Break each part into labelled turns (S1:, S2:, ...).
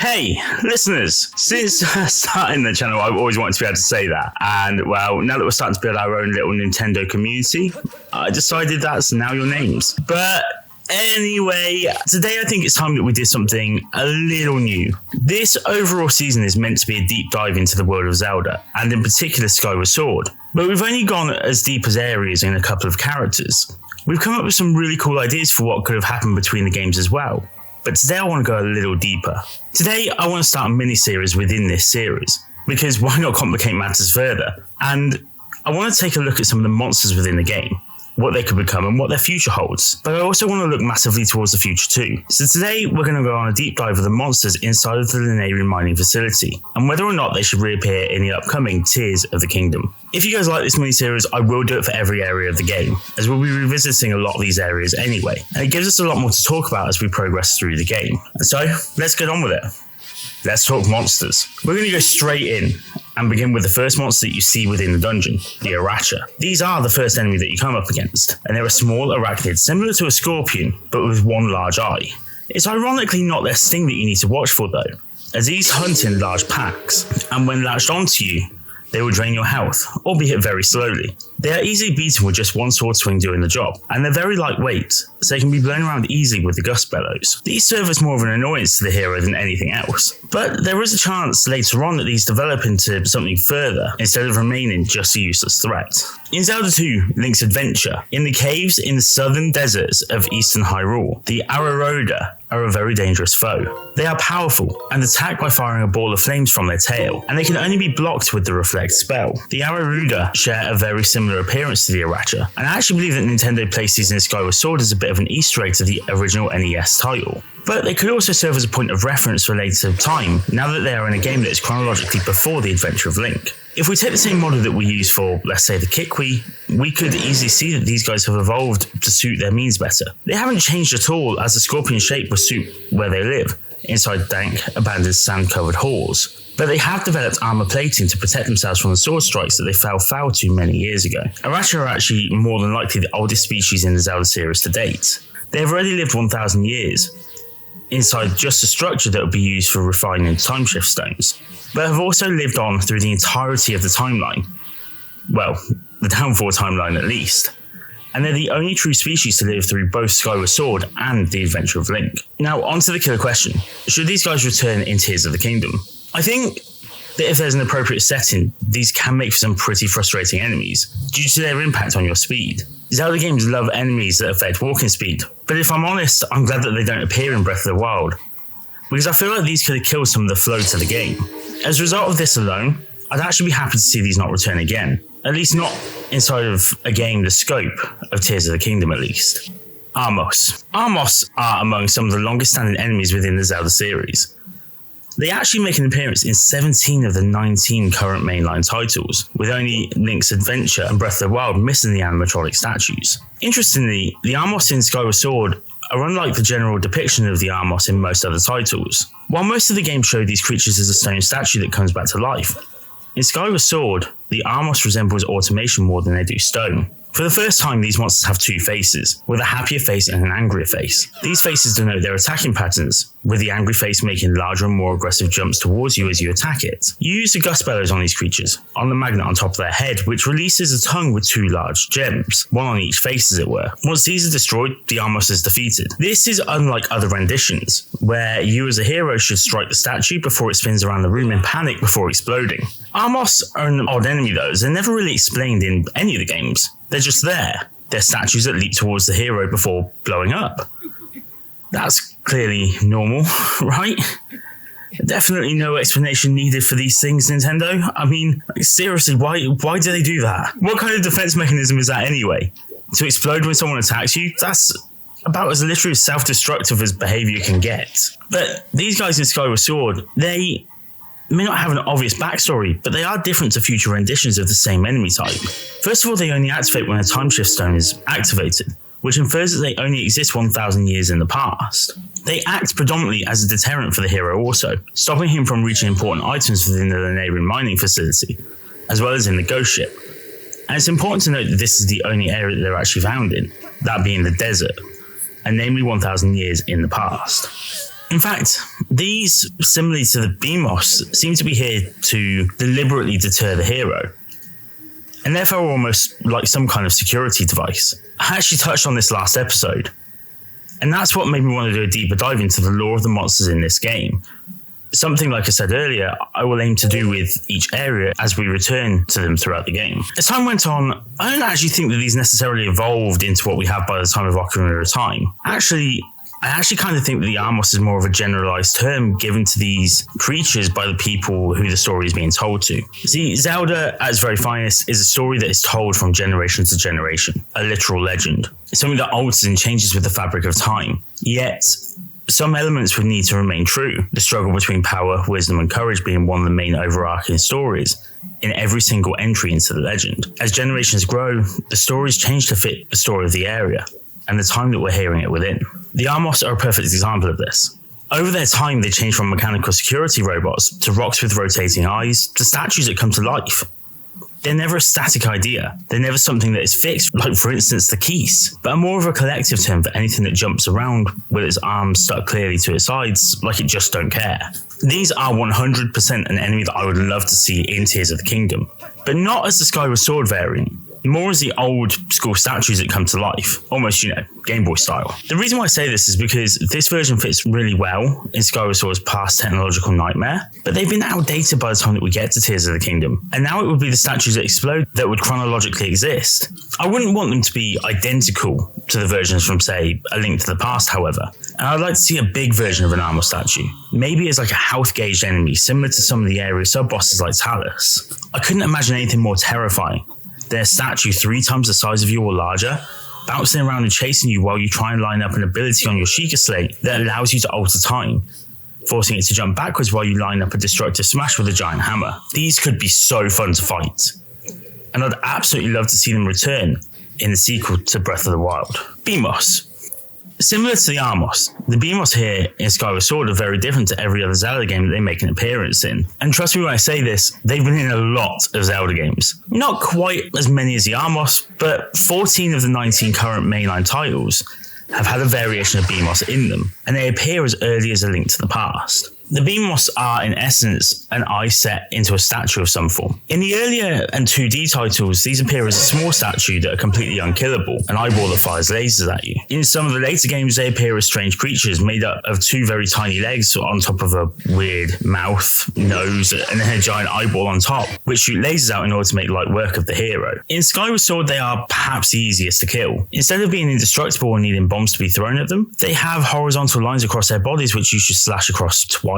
S1: Hey, listeners, since starting the channel, I've always wanted to be able to say that. And well, now that we're starting to build our own little Nintendo community, I decided that's now your names. But anyway, today I think it's time that we did something a little new. This overall season is meant to be a deep dive into the world of Zelda, and in particular Skyward Sword. But we've only gone as deep as areas in a couple of characters. We've come up with some really cool ideas for what could have happened between the games as well. But today I want to go a little deeper. Today I want to start a mini-series within this series, because why not complicate matters further? And I want to take a look at some of the monsters within the game, what they could become and what their future holds. But I also want to look massively towards the future too. So today we're going to go on a deep dive of the monsters inside of the Lanayru Mining Facility, and whether or not they should reappear in the upcoming Tears of the Kingdom. If you guys like this mini-series, I will do it for every area of the game, as we'll be revisiting a lot of these areas anyway, and it gives us a lot more to talk about as we progress through the game. And so, let's get on with it. Let's talk monsters. We're going to go straight in and begin with the first monster that you see within the dungeon, the Aracha. These are the first enemy that you come up against, and they're a small arachnid similar to a scorpion, but with one large eye. It's ironically not their sting that you need to watch for though, as these hunt in large packs, and when latched onto you, they will drain your health, albeit very slowly. They are easily beaten with just one sword swing doing the job, and they're very lightweight, so they can be blown around easily with the gust bellows. These serve as more of an annoyance to the hero than anything else, but there is a chance later on that these develop into something further, instead of remaining just a useless threat. In Zelda 2, Link's Adventure, in the caves in the southern deserts of eastern Hyrule, the Aracha are a very dangerous foe. They are powerful and attack by firing a ball of flames from their tail, and they can only be blocked with the Reflect spell. The Aracha share a very similar appearance to the Aracha, and I actually believe that Nintendo placed these in Skyward Sword as a bit of an Easter egg to the original NES title. But they could also serve as a point of reference for later time, now that they are in a game that is chronologically before the adventure of Link. If we take the same model that we use for, let's say, the Kikwi, we could easily see that these guys have evolved to suit their means better. They haven't changed at all, as the scorpion shape will suit where they live, inside dank, abandoned sand-covered halls. But they have developed armor plating to protect themselves from the sword strikes that they fell foul to many years ago. Aracha are actually more than likely the oldest species in the Zelda series to date. They have already lived 1,000 years, inside just a structure that would be used for refining timeshift stones, but have also lived on through the entirety of the timeline. Well, the Downfall timeline at least. And they're the only true species to live through both Skyward Sword and the Adventure of Link. Now, on to the killer question. Should these guys return in Tears of the Kingdom? I think that if there's an appropriate setting, these can make for some pretty frustrating enemies, due to their impact on your speed. Zelda games love enemies that affect walking speed, but if I'm honest, I'm glad that they don't appear in Breath of the Wild, because I feel like these could have killed some of the flow to the game. As a result of this alone, I'd actually be happy to see these not return again, at least not inside of a game the scope of Tears of the Kingdom at least. Armos. Armos are among some of the longest standing enemies within the Zelda series. They actually make an appearance in 17 of the 19 current mainline titles, with only Link's Adventure and Breath of the Wild missing the animatronic statues. Interestingly, the Armos in Skyward Sword are unlike the general depiction of the Armos in most other titles. While most of the game show these creatures as a stone statue that comes back to life, in Skyward Sword, the Armos resembles automation more than they do stone. For the first time, these monsters have two faces, with a happier face and an angrier face. These faces denote their attacking patterns, with the angry face making larger and more aggressive jumps towards you as you attack it. You use the gust bellows on these creatures, on the magnet on top of their head, which releases a tongue with two large gems, one on each face as it were. Once these are destroyed, the Armos is defeated. This is unlike other renditions, where you as a hero should strike the statue before it spins around the room in panic before exploding. Armos are an odd enemy though, as they're never really explained in any of the games. They're just there. They're statues that leap towards the hero before blowing up. That's clearly normal, right? Definitely no explanation needed for these things, Nintendo. I mean, seriously, why do they do that? What kind of defense mechanism is that anyway? To explode when someone attacks you? That's about as literally self-destructive as behavior can get. But these guys in Skyward Sword, they may not have an obvious backstory, but they are different to future renditions of the same enemy type. First of all, they only activate when a timeshift stone is activated, which infers that they only exist 1,000 years in the past. They act predominantly as a deterrent for the hero also, stopping him from reaching important items within the Lanayru Mining Facility, as well as in the ghost ship. And it's important to note that this is the only area that they're actually found in, that being the desert, and namely 1,000 years in the past. In fact, these, similarly to the Beamos, seem to be here to deliberately deter the hero, and therefore almost like some kind of security device. I actually touched on this last episode, and that's what made me want to do a deeper dive into the lore of the monsters in this game. Something, like I said earlier, I will aim to do with each area as we return to them throughout the game. As time went on, I don't actually think that these necessarily evolved into what we have by the time of Ocarina of Time. I actually kind of think that the Armos is more of a generalized term given to these creatures by the people who the story is being told to. See, Zelda, at its very finest, is a story that is told from generation to generation, a literal legend. It's something that alters and changes with the fabric of time. Yet, some elements would need to remain true, the struggle between power, wisdom, and courage being one of the main overarching stories in every single entry into the legend. As generations grow, the stories change to fit the story of the area and the time that we're hearing it within. The Armos are a perfect example of this. Over their time, they change from mechanical security robots to rocks with rotating eyes to statues that come to life. They're never a static idea. They're never something that is fixed, like for instance the Keese, but are more of a collective term for anything that jumps around with its arms stuck clearly to its sides, like it just don't care. These are 100% an enemy that I would love to see in Tears of the Kingdom, but not as the Skyward Sword variant. More as the old school statues that come to life, almost, Game Boy style. The reason why I say this is because this version fits really well in Skyward Sword's past technological nightmare, but they've been outdated by the time that we get to Tears of the Kingdom, and now it would be the statues that explode that would chronologically exist. I wouldn't want them to be identical to the versions from, say, A Link to the Past, however, and I'd like to see a big version of an Armor statue, maybe as like a health-gauged enemy, similar to some of the area sub-bosses like Talus. I couldn't imagine anything more terrifying. Their statue 3 times the size of you or larger, bouncing around and chasing you while you try and line up an ability on your Sheikah Slate that allows you to alter time, forcing it to jump backwards while you line up a destructive smash with a giant hammer. These could be so fun to fight, and I'd absolutely love to see them return in the sequel to Breath of the Wild. Beamos. Similar to the Armos, the Beamos here in Skyward Sword are very different to every other Zelda game that they make an appearance in. And trust me when I say this, they've been in a lot of Zelda games. Not quite as many as the Armos, but 14 of the 19 current mainline titles have had a variation of Beamos in them, and they appear as early as A Link to the Past. The Beamos are, in essence, an eye set into a statue of some form. In the earlier and 2D titles, these appear as a small statue that are completely unkillable, an eyeball that fires lasers at you. In some of the later games, they appear as strange creatures made up of 2 very tiny legs on top of a weird mouth, nose, and then a giant eyeball on top, which shoot lasers out in order to make light work of the hero. In Skyward Sword, they are perhaps the easiest to kill. Instead of being indestructible and needing bombs to be thrown at them, they have horizontal lines across their bodies which you should slash across twice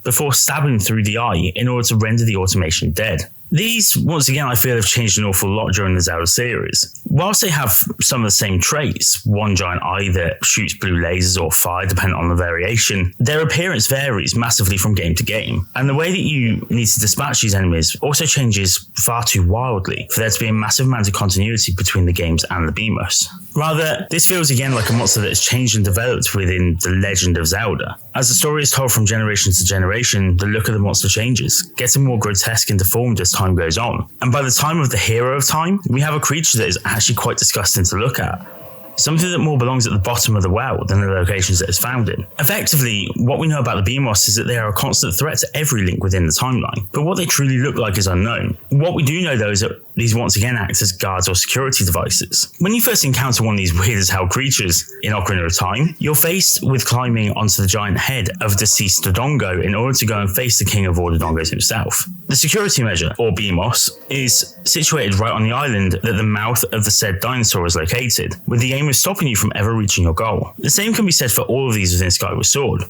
S1: before stabbing through the eye in order to render the automation dead. These, once again, I feel have changed an awful lot during the Zelda series. Whilst they have some of the same traits, one giant eye that shoots blue lasers or fire depending on the variation, their appearance varies massively from game to game, and the way that you need to dispatch these enemies also changes far too wildly for there to be a massive amount of continuity between the games and the Beamos. Rather, this feels again like a monster that has changed and developed within the legend of Zelda. As the story is told from generation to generation, the look of the monster changes, getting more grotesque and deformed as time goes on. And by the time of the Hero of Time, we have a creature that is actually quite disgusting to look at. Something that more belongs at the bottom of the well than the locations that it's found in. Effectively, what we know about the Beamos is that they are a constant threat to every link within the timeline, but what they truly look like is unknown. What we do know though is that these once again act as guards or security devices. When you first encounter one of these weird as hell creatures in Ocarina of Time, you're faced with climbing onto the giant head of deceased Dodongo in order to go and face the king of all Dodongos himself. The security measure, or Beamos, is situated right on the island that the mouth of the said dinosaur is located, with the aim of stopping you from ever reaching your goal. The same can be said for all of these within Skyward Sword.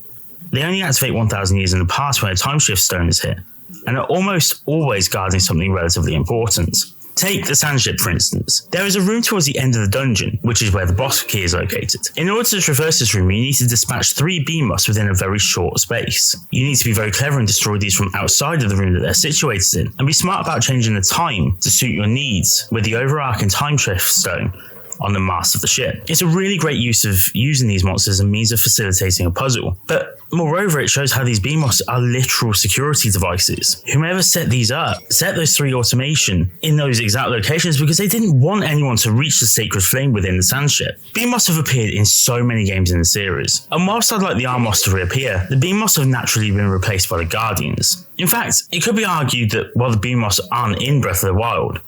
S1: They only activate 1,000 years in the past when a time shift stone is hit, and are almost always guarding something relatively important. Take the sand ship, for instance. There is a room towards the end of the dungeon, which is where the boss key is located. In order to traverse this room, you need to dispatch 3 Beamos within a very short space. You need to be very clever and destroy these from outside of the room that they're situated in, and be smart about changing the time to suit your needs with the overarching time shift stone, on the mast of the ship. It's a really great use of using these monsters as a means of facilitating a puzzle. But moreover, it shows how these Beamos are literal security devices. Whomever set these up, set those 3 automation in those exact locations because they didn't want anyone to reach the sacred flame within the sand ship. Beamos have appeared in so many games in the series, and whilst I'd like the Armos to reappear, the Beamos have naturally been replaced by the Guardians. In fact, it could be argued that while the Beamos aren't in Breath of the Wild,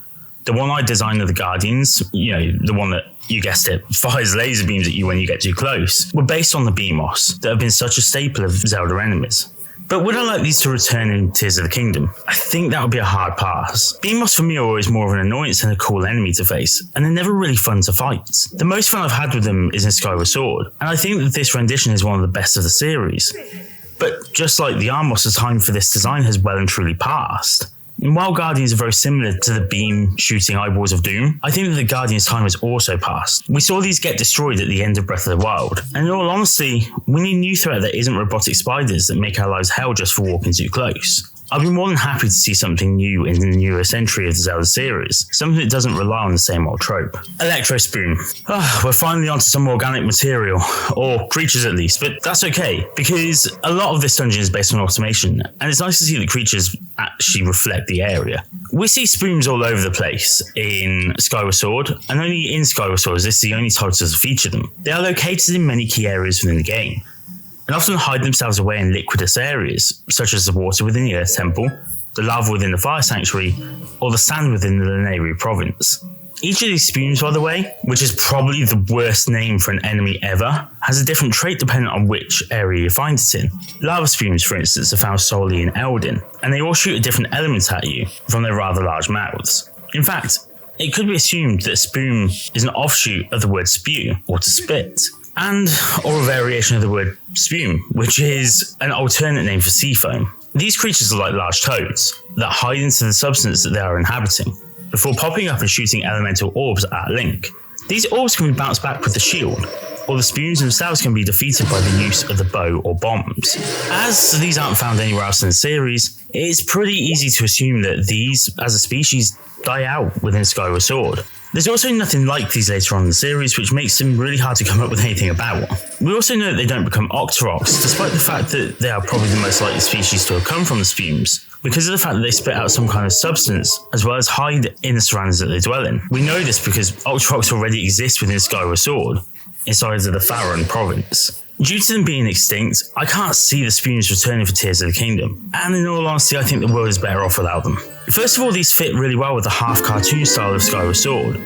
S1: the one-eyed design of the Guardians, the one that, you guessed it, fires laser beams at you when you get too close, were based on the Beamos that have been such a staple of Zelda enemies. But would I like these to return in Tears of the Kingdom? I think that would be a hard pass. Beamos for me are always more of an annoyance than a cool enemy to face, and they're never really fun to fight. The most fun I've had with them is in Skyward Sword, and I think that this rendition is one of the best of the series. But just like the Armos, the time for this design has well and truly passed. And while Guardians are very similar to the beam shooting eyeballs of doom, I think that the Guardians' time has also passed. We saw these get destroyed at the end of Breath of the Wild, and in all honesty, we need a new threat that isn't robotic spiders that make our lives hell just for walking too close. I'd be more than happy to see something new in the newest entry of the Zelda series, something that doesn't rely on the same old trope. Electro Spume. We're finally onto some organic material, or creatures at least, but that's okay, because a lot of this dungeon is based on automation, and it's nice to see the creatures actually reflect the area. We see Spumes all over the place in Skyward Sword, and only in Skyward Sword is this the only title to feature them. They are located in many key areas within the game, and often hide themselves away in liquidous areas, such as the water within the Earth Temple, the lava within the Fire Sanctuary, or the sand within the Lanayru province. Each of these Spumes, by the way, which is probably the worst name for an enemy ever, has a different trait dependent on which area you find it in. Lava Spumes, for instance, are found solely in Eldin, and they all shoot a different element at you from their rather large mouths. In fact, it could be assumed that Spume is an offshoot of the word spew, or to spit, or a variation of the word spume, which is an alternate name for sea foam. These creatures are like large toads that hide into the substance that they are inhabiting, before popping up and shooting elemental orbs at Link. These orbs can be bounced back with the shield, or the Spumes themselves can be defeated by the use of the bow or bombs. As these aren't found anywhere else in the series, it's pretty easy to assume that these, as a species, die out within Skyward Sword. There's also nothing like these later on in the series, which makes them really hard to come up with anything about. We also know that they don't become Octoroks, despite the fact that they are probably the most likely species to have come from the Spumes, because of the fact that they spit out some kind of substance, as well as hide in the surroundings that they dwell in. We know this because Octoroks already exist within Skyward Sword, inside of the Faron province. Due to them being extinct, I can't see the Spumes returning for Tears of the Kingdom, and in all honesty, I think the world is better off without them. First of all, these fit really well with the half-cartoon style of Skyward Sword,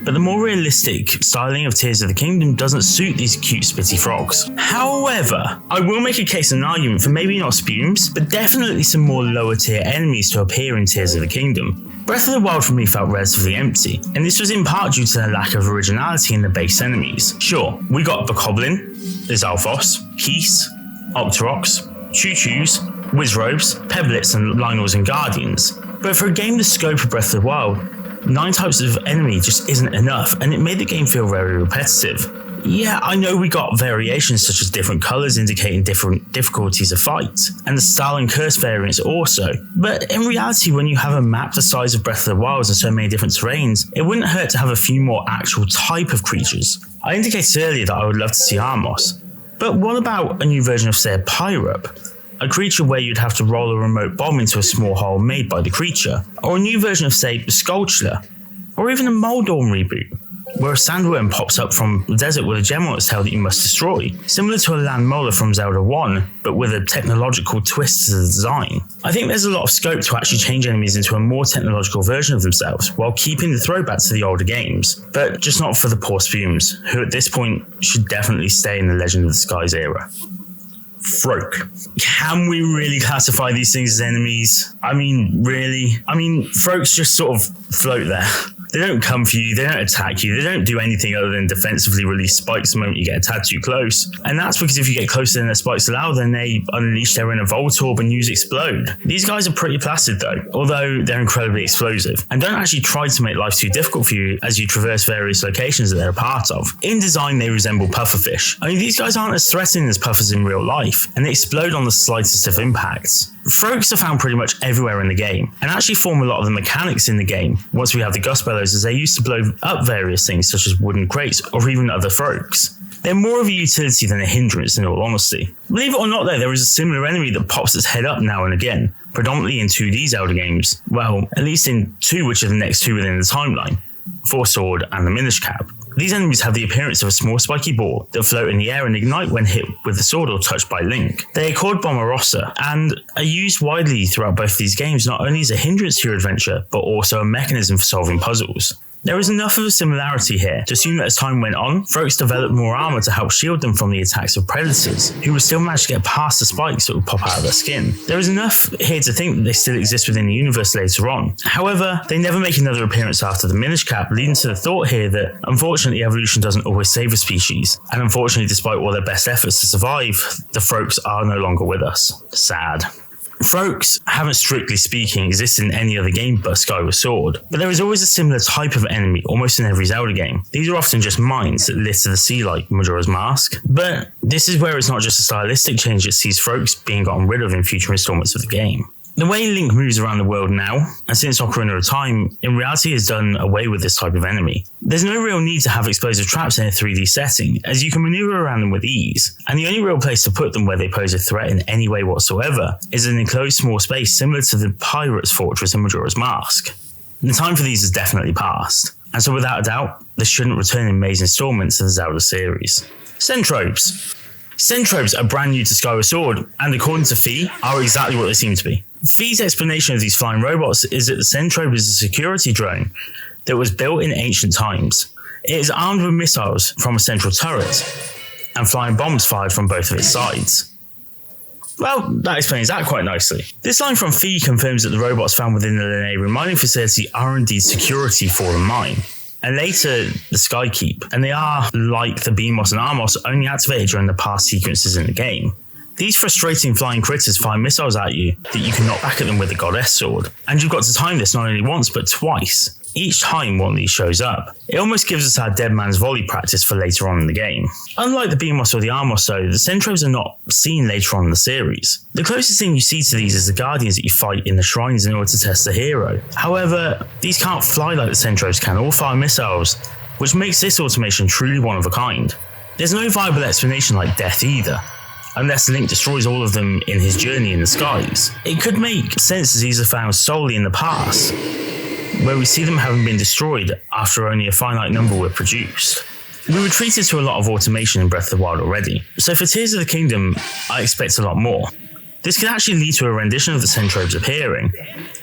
S1: but the more realistic styling of Tears of the Kingdom doesn't suit these cute spitty frogs. However, I will make a case and an argument for maybe not Spumes, but definitely some more lower tier enemies to appear in Tears of the Kingdom. Breath of the Wild for me felt relatively empty, and this was in part due to the lack of originality in the base enemies. Sure, we got Bokoblin, Zalfos, Keese, Octoroks, Chuchus, Wizrobes, Peblets and Lynels and Guardians, but for a game the scope of Breath of the Wild, 9 types of enemy just isn't enough, and it made the game feel very repetitive. Yeah, I know we got variations such as different colours indicating different difficulties of fight, and the style and curse variants also, but in reality when you have a map the size of Breath of the Wild and so many different terrains, it wouldn't hurt to have a few more actual type of creatures. I indicated earlier that I would love to see Armos, but what about a new version of say a Pyrup? A creature where you'd have to roll a remote bomb into a small hole made by the creature, or a new version of say Skulltula, or even a Moldorm reboot, where a sandworm pops up from the desert with a gem on its tail that you must destroy, similar to a land molar from Zelda 1, but with a technological twist to the design. I think there's a lot of scope to actually change enemies into a more technological version of themselves, while keeping the throwback to the older games, but just not for the poor Spumes, who at this point should definitely stay in the Legend of the Skies era. Froak. Can we really classify these things as enemies? I mean, really? I mean, Froaks just sort of float there. They don't come for you, they don't attack you, they don't do anything other than defensively release spikes the moment you get a tad too close. And that's because if you get closer than their spikes allow, then they unleash their inner Voltorb and use Explode. These guys are pretty placid though, although they're incredibly explosive, and don't actually try to make life too difficult for you as you traverse various locations that they're a part of. In design, they resemble pufferfish. I mean, these guys aren't as threatening as puffers in real life, and they explode on the slightest of impacts. Froaks are found pretty much everywhere in the game, and actually form a lot of the mechanics in the game once we have the Gust Bellow explodes as they used to blow up various things such as wooden crates or even other Froaks. They're more of a utility than a hindrance in all honesty. Believe it or not though, there is a similar enemy that pops its head up now and again, predominantly in 2D Zelda games. Well, at least in 2, which are the next 2 within the timeline, Sword and the Minish Cap. These enemies have the appearance of a small spiky ball that float in the air and ignite when hit with the sword or touched by Link. They are called Bommarossa and are used widely throughout both these games, not only as a hindrance to your adventure, but also a mechanism for solving puzzles. There is enough of a similarity here to assume that as time went on, Froaks developed more armor to help shield them from the attacks of predators, who would still manage to get past the spikes that would pop out of their skin. There is enough here to think that they still exist within the universe later on. However, they never make another appearance after the Minish Cap, leading to the thought here that unfortunately evolution doesn't always save a species, and unfortunately despite all their best efforts to survive, the Froaks are no longer with us. Sad. Froaks haven't strictly speaking existed in any other game but Skyward Sword, but there is always a similar type of enemy almost in every Zelda game. These are often just mines that litter the sea like Majora's Mask, but this is where it's not just a stylistic change that sees Froaks being gotten rid of in future installments of the game. The way Link moves around the world now, and since Ocarina of Time, in reality has done away with this type of enemy. There's no real need to have explosive traps in a 3D setting, as you can maneuver around them with ease, and the only real place to put them where they pose a threat in any way whatsoever is an enclosed small space similar to the Pirate's Fortress in Majora's Mask. The time for these has definitely passed, and so without a doubt, they shouldn't return in May's installments of the Zelda series. Sentrobes. Sentrobes are brand new to Skyward Sword, and according to Fee, are exactly what they seem to be. Fee's explanation of these flying robots is that the Sentrobe is a security drone that was built in ancient times. It is armed with missiles from a central turret, and flying bombs fired from both of its sides. Well, that explains that quite nicely. This line from Fee confirms that the robots found within the Lanayru Mining Facility are indeed security for the mine, and later the Skykeep, and they are, like the Beamos and Armos, only activated during the past sequences in the game. These frustrating flying critters fire missiles at you that you can knock back at them with the Goddess Sword, and you've got to time this not only once but twice, each time one of these shows up. It almost gives us our dead man's volley practice for later on in the game. Unlike the Beamos or the Armos though, the Sentrobes are not seen later on in the series. The closest thing you see to these is the Guardians that you fight in the shrines in order to test the hero. However, these can't fly like the Sentrobes can or fire missiles, which makes this automation truly one of a kind. There's no viable explanation like death either, unless Link destroys all of them in his journey in the skies. It could make sense as these are found solely in the past, where we see them having been destroyed after only a finite number were produced. We were treated to a lot of automation in Breath of the Wild already, so for Tears of the Kingdom, I expect a lot more. This could actually lead to a rendition of the Sentrobes appearing.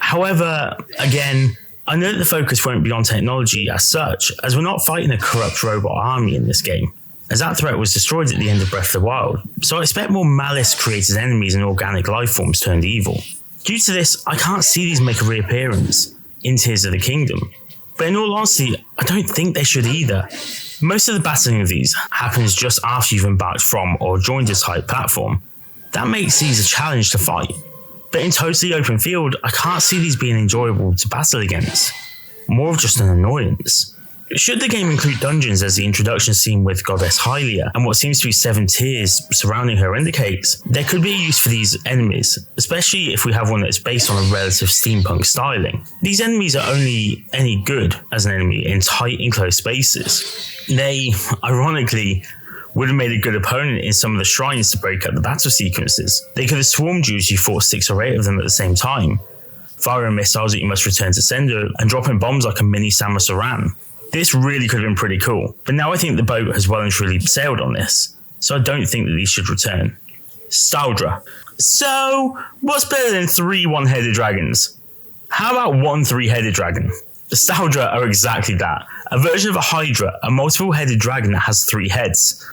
S1: However, again, I know that the focus won't be on technology as such, as we're not fighting a corrupt robot army in this game, as that threat was destroyed at the end of Breath of the Wild, so I expect more malice-created enemies and organic life forms turned evil. Due to this, I can't see these make a reappearance in Tears of the Kingdom, but in all honesty, I don't think they should either. Most of the battling of these happens just after you've embarked from or joined a type platform. That makes these a challenge to fight, but in totally open field, I can't see these being enjoyable to battle against, more of just an annoyance. Should the game include dungeons as the introduction scene with Goddess Hylia and what seems to be 7 tiers surrounding her indicates, there could be a use for these enemies, especially if we have one that's based on a relative steampunk styling. These enemies are only any good as an enemy in tight enclosed spaces. They, ironically, would have made a good opponent in some of the shrines to break up the battle sequences. They could have swarmed you as you fought 6 or 8 of them at the same time, firing missiles that you must return to sender and dropping bombs like a mini Samus Aran. This really could have been pretty cool, but now I think the boat has well and truly sailed on this, so I don't think that these should return. Staldra. So, what's better than 3 one-headed dragons? How about 1 3-headed dragon? The Staldra are exactly that, a version of a Hydra, a multiple-headed dragon that has 3 heads.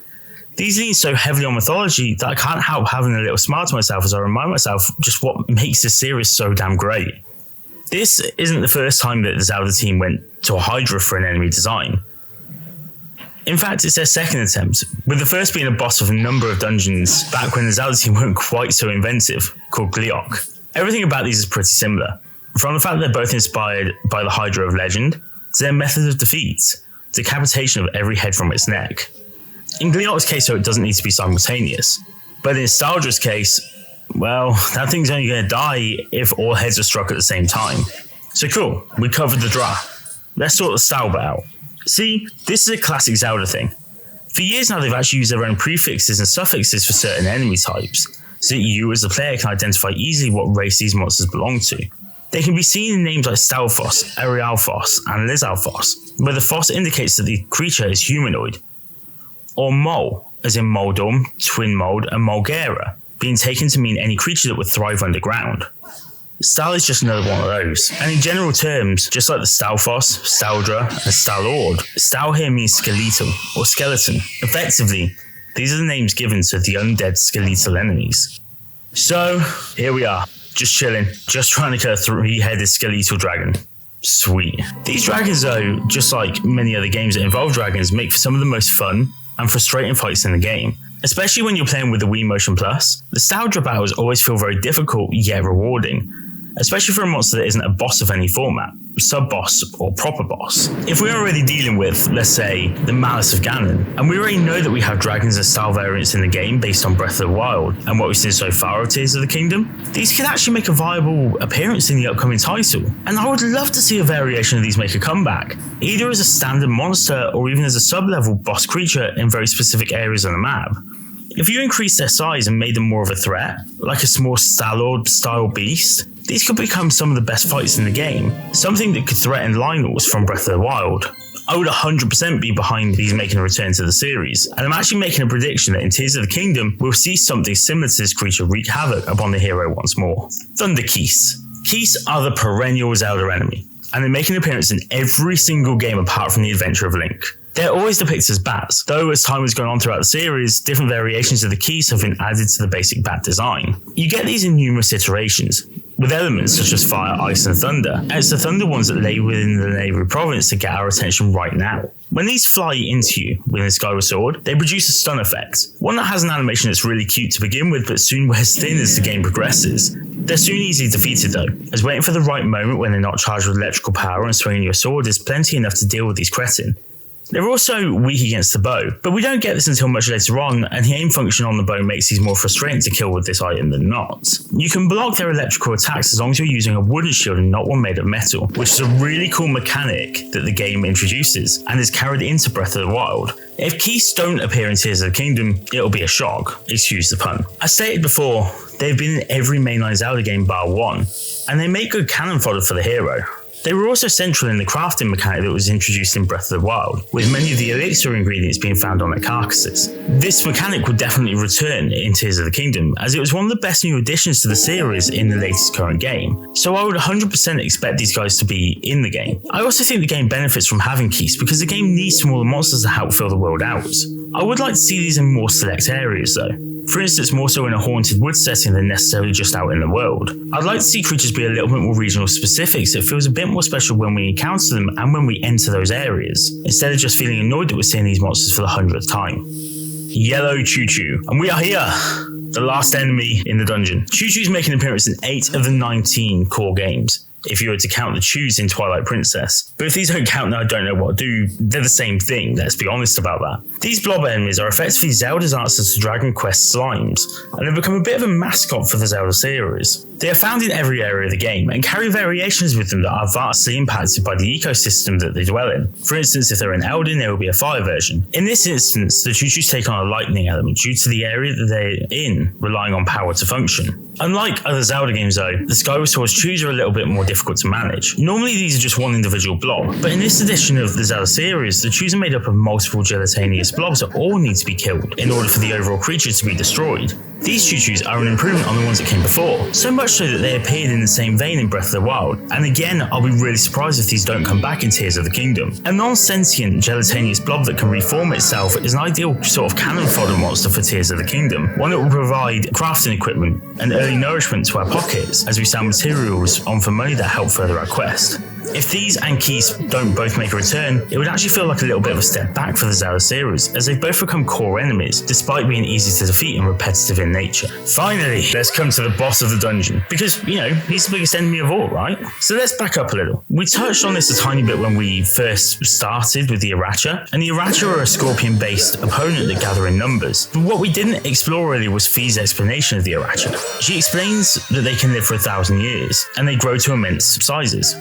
S1: These lean so heavily on mythology that I can't help having a little smile to myself as I remind myself just what makes this series so damn great. This isn't the first time that the Zelda team went to a Hydra for an enemy design. In fact, it's their second attempt, with the first being a boss of a number of dungeons back when the Zelda team weren't quite so inventive, called Gleeok. Everything about these is pretty similar, from the fact that they're both inspired by the Hydra of legend, to their method of defeat, decapitation of every head from its neck. In Gleeok's case, so it doesn't need to be simultaneous, but in Staldra's case, well, that thing's only going to die if all heads are struck at the same time. So cool, we covered the Dra. let's sort the Staldra out. See, this is a classic Zelda thing. For years now, they've actually used their own prefixes and suffixes for certain enemy types, so that you as a player can identify easily what race these monsters belong to. They can be seen in names like Stalfos, Arialfos, and Lizalfos, where the Fos indicates that the creature is humanoid. Or Mole, as in Moldorm, Twin Mold, and Molderach, being taken to mean any creature that would thrive underground. Stal is just another one of those. And in general terms, just like the Stalfos, Staldra, and Stalord, Stal here means skeletal, or skeleton. Effectively, these are the names given to the undead skeletal enemies. So, here we are, just chilling, just trying to kill a 3-headed skeletal dragon. Sweet. These dragons though, just like many other games that involve dragons, make for some of the most fun and frustrating fights in the game. Especially when you're playing with the Wii Motion Plus, the Staldra battles always feel very difficult yet rewarding, especially for a monster that isn't a boss of any format, sub-boss or proper boss. If we're already dealing with, let's say, the Malice of Ganon, and we already know that we have dragons and style variants in the game based on Breath of the Wild and what we've seen so far of Tears of the Kingdom, these could actually make a viable appearance in the upcoming title. And I would love to see a variation of these make a comeback, either as a standard monster or even as a sub-level boss creature in very specific areas on the map. If you increase their size and made them more of a threat, like a small Stalord-style beast, these could become some of the best fights in the game, something that could threaten Lynels from Breath of the Wild. I would 100% be behind these making a return to the series, and I'm actually making a prediction that in Tears of the Kingdom, we'll see something similar to this creature wreak havoc upon the hero once more. Thunder Keese. Keese are the perennial Zelda enemy, and they make an appearance in every single game apart from the Adventure of Link. They're always depicted as bats, though as time has gone on throughout the series, different variations of the Keese have been added to the basic bat design. You get these in numerous iterations, with elements such as fire, ice, and thunder, and it's the thunder ones that lay within the Lanayru province that get our attention right now. When these fly into you within Skyward Sword, they produce a stun effect, one that has an animation that's really cute to begin with but soon wears thin as the game progresses. They're soon easily defeated though, as waiting for the right moment when they're not charged with electrical power and swinging your sword is plenty enough to deal with these cretin. They're also weak against the bow, but we don't get this until much later on, and the aim function on the bow makes these more frustrating to kill with this item than not. You can block their electrical attacks as long as you're using a wooden shield and not one made of metal, which is a really cool mechanic that the game introduces, and is carried into Breath of the Wild. If Keese don't appear in Tears of the Kingdom, it'll be a shock, excuse the pun. As stated before, they've been in every mainline Zelda game bar one, and they make good cannon fodder for the hero. They were also central in the crafting mechanic that was introduced in Breath of the Wild, with many of the elixir ingredients being found on their carcasses. This mechanic would definitely return in Tears of the Kingdom, as it was one of the best new additions to the series in the latest current game, so I would 100% expect these guys to be in the game. I also think the game benefits from having Keese because the game needs smaller monsters to help fill the world out. I would like to see these in more select areas though. For instance, more so in a haunted wood setting than necessarily just out in the world. I'd like to see creatures be a little bit more regional specific, so it feels a bit more special when we encounter them and when we enter those areas, instead of just feeling annoyed that we're seeing these monsters for the 100th time. Yellow Chuchu. And we are here, the last enemy in the dungeon. Chuchu's making an appearance in 8 of the 19 core games, if you were to count the Chews in Twilight Princess. But if these don't count, then I don't know what to do. They're the same thing, let's be honest about that. These blob enemies are effectively Zelda's answers to Dragon Quest slimes, and have become a bit of a mascot for the Zelda series. They are found in every area of the game, and carry variations with them that are vastly impacted by the ecosystem that they dwell in. For instance, if they're in Elden, there will be a fire version. In this instance, the Chuchus take on a lightning element due to the area that they're in, relying on power to function. Unlike other Zelda games though, the Skyward Sword's Chews are a little bit more difficult to manage. Normally these are just one individual blob, but in this edition of the Zelda series, the Chews are made up of multiple gelatinous blobs that all need to be killed in order for the overall creature to be destroyed. These Chuchus are an improvement on the ones that came before, so much so that they appeared in the same vein in Breath of the Wild, and again I'll be really surprised if these don't come back in Tears of the Kingdom. A non-sentient gelatinous blob that can reform itself is an ideal sort of cannon fodder monster for Tears of the Kingdom, one that will provide crafting equipment and early nourishment to our pockets as we sell materials on for money that help further our quest. If these and Keese don't both make a return, it would actually feel like a little bit of a step back for the Zelda series, as they've both become core enemies, despite being easy to defeat and repetitive in nature. Finally, let's come to the boss of the dungeon, because, you know, he's the biggest enemy of all, right? So let's back up a little. We touched on this a tiny bit when we first started with the Aracha, and the Aracha are a scorpion-based opponent that gather in numbers. But what we didn't explore really was Fee's explanation of the Aracha. She explains that they can live for 1,000 years, and they grow to immense sizes.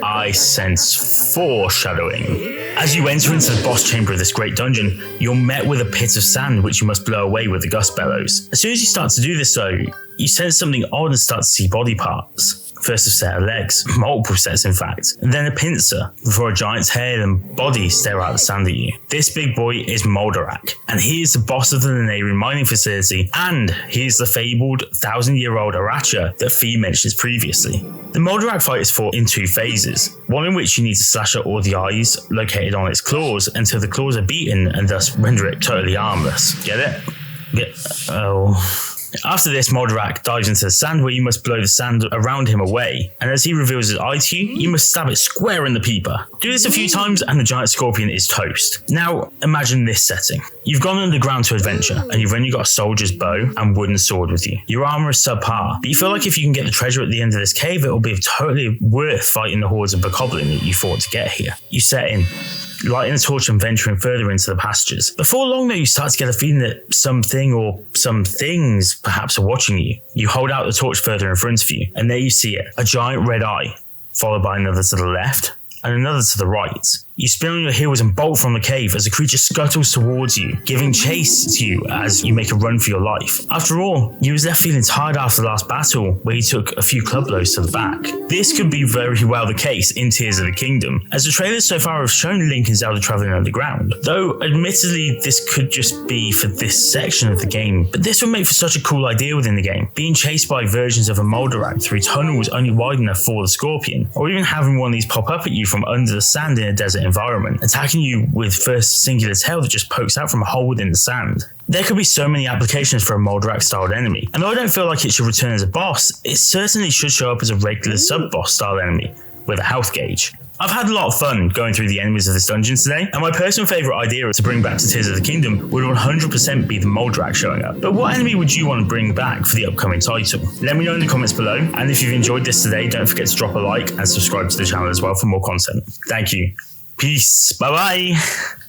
S1: I sense foreshadowing. As you enter into the boss chamber of this great dungeon, you're met with a pit of sand which you must blow away with the gust bellows. As soon as you start to do this though, you sense something odd and start to see body parts. First a set of legs, multiple sets in fact, and then a pincer, before a giant's head and body stare out the sand at you. This big boy is Molderach, and he is the boss of the Lanayru Mining Facility, and he is the fabled 1,000-year-old Aracha that Fee mentioned previously. The Molderach fight is fought in 2 phases, one in which you need to slash out all the eyes located on its claws until the claws are beaten and thus render it totally armless. Get it? Oh... After this, Molderach dives into the sand where you must blow the sand around him away, and as he reveals his eye to you, you must stab it square in the peeper. Do this a few times and the giant scorpion is toast. Now, imagine this setting. You've gone underground to adventure, and you've only got a soldier's bow and wooden sword with you. Your armor is subpar, but you feel like if you can get the treasure at the end of this cave, it will be totally worth fighting the hordes of bokoblin that you fought to get here. You set in, lighting a torch and venturing further into the pastures. Before long though, you start to get a feeling that something or some things perhaps are watching you. You hold out the torch further in front of you, and there you see it, a giant red eye, followed by another to the left, and another to the right. You spin on your heels and bolt from the cave as the creature scuttles towards you, giving chase to you as you make a run for your life. After all, you was left feeling tired after the last battle, where you took a few club blows to the back. This could be very well the case in Tears of the Kingdom, as the trailers so far have shown Link and Zelda travelling underground. Though, admittedly, this could just be for this section of the game, but this would make for such a cool idea within the game, being chased by versions of a Molderach through tunnels only wide enough for the scorpion, or even having one of these pop up at you from under the sand in a desert environment, attacking you with first a singular tail that just pokes out from a hole within the sand. There could be so many applications for a Molderach styled enemy, and though I don't feel like it should return as a boss, it certainly should show up as a regular sub-boss style enemy with a health gauge. I've had a lot of fun going through the enemies of this dungeon today, and my personal favourite idea to bring back to Tears of the Kingdom would 100% be the Molderach showing up. But what enemy would you want to bring back for the upcoming title? Let me know in the comments below, and if you've enjoyed this today, don't forget to drop a like and subscribe to the channel as well for more content. Thank you. Peace. Bye bye.